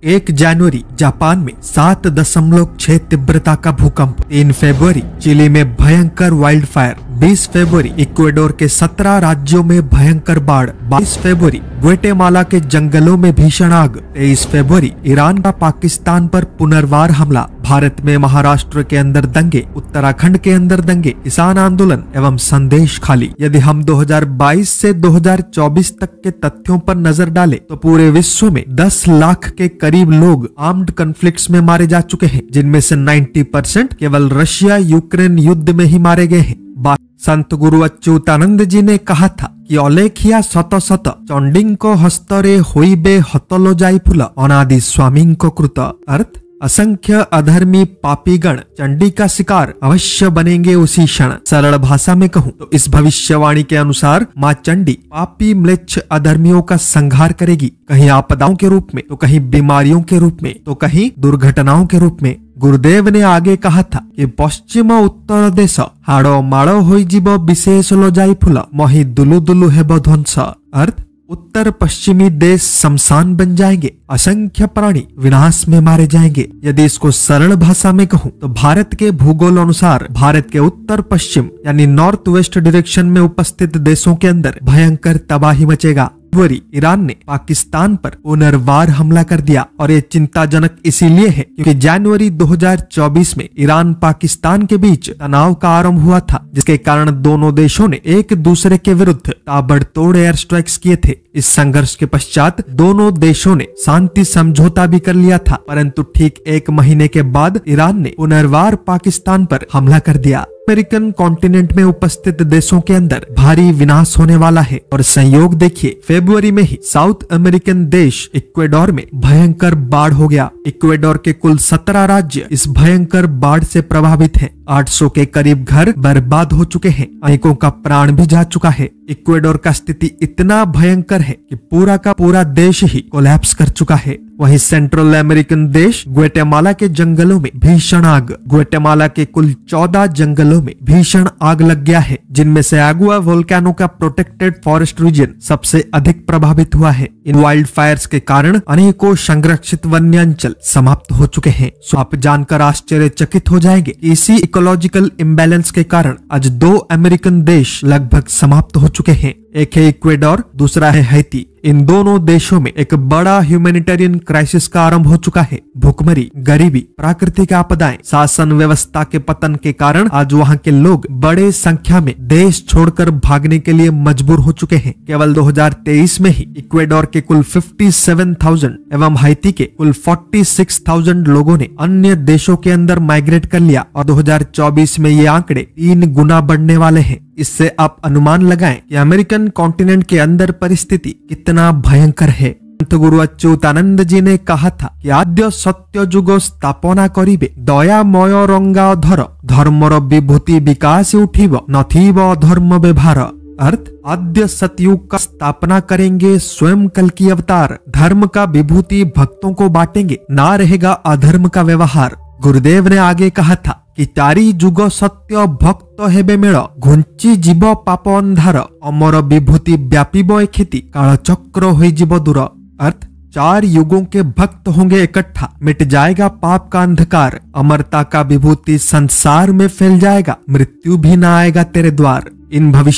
1 जनवरी Japan में 7.6 तीव्रता का भूकंप। 3 फरवरी चिली में भयंकर वाइल्ड फायर। 20 फरवरी इक्वेडोर के 17 राज्यों में भयंकर बाढ़। 22 फरवरी ग्वाटेमाला के जंगलों में भीषण आग। 23 फरवरी ईरान का पाकिस्तान पर पुनर्वार हमला। भारत में महाराष्ट्र के अंदर दंगे, उत्तराखंड के अंदर दंगे, किसान आंदोलन एवं संदेश खाली। यदि हम 2022 से 2024 तक के तथ्यों पर नजर डालें तो पूरे विश्व में 10 लाख के करीब लोग आर्म्ड कॉन्फ्लिक्ट्स में मारे जा चुके हैं, जिनमें से 90% केवल रशिया यूक्रेन युद्ध में ही मारे गए हैं। संत गुरु अच्युतानंद जी ने कहा था कि अलेखिया शत शत चंडी को हस्तरे होइबे हतलो जाई फूल अनादि स्वामी को कृत। अर्थ, असंख्य अधर्मी पापीगण चंडी का शिकार अवश्य बनेंगे उसी क्षण। सरल भाषा में कहूँ तो इस भविष्यवाणी के अनुसार माँ चंडी पापी म्लेच्छ अधर्मियों का संहार करेगी, कहीं आपदाओं के रूप में तो कहीं बीमारियों के रूप में तो कहीं दुर्घटनाओं के रूप में। गुरुदेव ने आगे कहा था कि पश्चिम उत्तर देश हाड़ो माड़ो होई जीव विशेष लो जाई फूल मही दुलु दुलु हेब ध्वंस। अर्थ, उत्तर पश्चिमी देश शमशान बन जाएंगे, असंख्य प्राणी विनाश में मारे जाएंगे। यदि इसको सरल भाषा में कहूँ तो भारत के भूगोल अनुसार भारत के उत्तर पश्चिम यानी नॉर्थ वेस्ट डायरेक्शन में उपस्थित देशों के अंदर भयंकर तबाही मचेगा। ईरान ने पाकिस्तान पर पुनर्वार हमला कर दिया और ये चिंताजनक इसीलिए है क्योंकि जनवरी 2024 में ईरान पाकिस्तान के बीच तनाव का आरंभ हुआ था, जिसके कारण दोनों देशों ने एक दूसरे के विरुद्ध ताबड़तोड़ एयर स्ट्राइक्स किए थे। इस संघर्ष के पश्चात दोनों देशों ने शांति समझौता भी कर लिया था, परंतु ठीक 1 महीने के बाद ईरान ने पुनर्वार पाकिस्तान पर हमला कर दिया। अमेरिकन कॉन्टिनेंट में उपस्थित देशों के अंदर भारी विनाश होने वाला है और संयोग देखिए, फरवरी में ही साउथ अमेरिकन देश इक्वेडोर में भयंकर बाढ़ हो गया। इक्वेडोर के कुल 17 राज्य इस भयंकर बाढ़ से प्रभावित हैं। 800 के करीब घर बर्बाद हो चुके हैं, अनेकों का प्राण भी जा चुका है। इक्वेडोर का स्थिति इतना भयंकर है कि पूरा का पूरा देश ही कोलैप्स कर चुका है। वहीं सेंट्रल अमेरिकन देश ग्वाटेमाला के जंगलों में भीषण आग। ग्वाटेमाला के कुल 14 जंगलों में भीषण आग लग गया है, जिनमें से आगुआ वोल्केनो का प्रोटेक्टेड फॉरेस्ट रीजन सबसे अधिक प्रभावित हुआ है। इन वाइल्ड फायर्स के कारण अनेकों संरक्षित वन्यांचल समाप्त हो चुके हैं। आप जानकर आश्चर्यचकित हो जाएंगे कि इसी इकोलॉजिकल इम्बैलेंस के कारण आज 2 अमेरिकन देश लगभग समाप्त हो चुके हैं। एक है इक्वेडोर, दूसरा है हैती। इन दोनों देशों में एक बड़ा ह्यूमैनिटेरियन क्राइसिस का आरंभ हो चुका है। भूखमरी, गरीबी, प्राकृतिक आपदाएं, शासन व्यवस्था के पतन के कारण आज वहां के लोग बड़े संख्या में देश छोड़कर भागने के लिए मजबूर हो चुके हैं। केवल 2023 में ही इक्वेडोर के कुल 57,000 एवं हैती के कुल 46,000 लोगों ने अन्य देशों के अंदर माइग्रेट कर लिया और 2024 में ये आंकड़े 3 गुना बढ़ने वाले हैं। इससे आप अनुमान लगाएं कि अमेरिकन कॉन्टिनेंट के अंदर परिस्थिति कितना भयंकर है। संत गुरु अच्युतानंद जी ने कहा था कि आद्य सत्य जुग स्थापना करिबे दयामय रंगा धर धर्मर विभूति विकास उठिब नथिब अधर्म व्यवहार। अर्थ, आद्य सतयुग का स्थापना करेंगे स्वयं कल की अवतार, धर्म का विभूति भक्तों को बांटेंगे, ना रहेगा अधर्म का व्यवहार। गुरुदेव ने आगे कहा था कि चारि जुग सत्य भक्त हेबे मेल घुंची जीव पाप अंधार अमर विभूति व्यापीब खेती काल चक्र होई जीव दूर। अर्थ, 4 युगों के भक्त होंगे इकट्ठा, मिट जाएगा पाप का अंधकार, अमरता का विभूति संसार में फैल जाएगा, मृत्यु भी ना आएगा तेरे द्वार। इन भविष्य